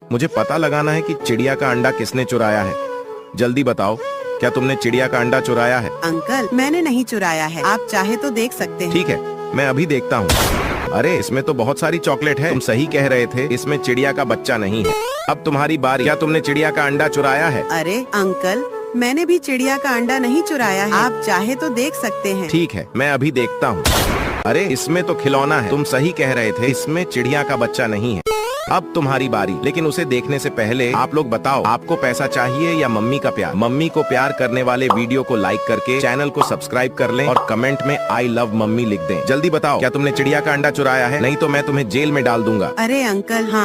मुझे पता लगाना है कि चिड़िया का अंडा किसने चुराया है। जल्दी बताओ, क्या तुमने चिड़िया का अंडा चुराया है? अंकल, मैंने नहीं चुराया है। आप चाहे तो देख सकते हैं। ठीक है, मैं अभी देखता हूँ। अरे, इसमें तो बहुत सारी चॉकलेट है। तुम सही कह रहे थे, इसमें चिड़िया का बच्चा नहीं है। अब तुम्हारी बारी। क्या तुमने चिड़िया का अंडा चुराया है? अरे अंकल, मैंने भी चिड़िया का अंडा नहीं चुराया है। आप चाहे तो देख सकते हैं। ठीक है, मैं अभी देखता हूँ। अरे, इसमें तो खिलौना है। तुम सही कह रहे थे, इसमें चिड़िया का बच्चा नहीं है। अब तुम्हारी बारी। लेकिन उसे देखने से पहले आप लोग बताओ, आपको पैसा चाहिए या मम्मी का प्यार? मम्मी को प्यार करने वाले वीडियो को लाइक करके चैनल को सब्सक्राइब कर लें और कमेंट में आई लव मम्मी लिख दें। जल्दी बताओ, क्या तुमने चिड़िया का अंडा चुराया है? नहीं तो मैं तुम्हें जेल में डाल दूंगा। अरे अंकल, हाँ।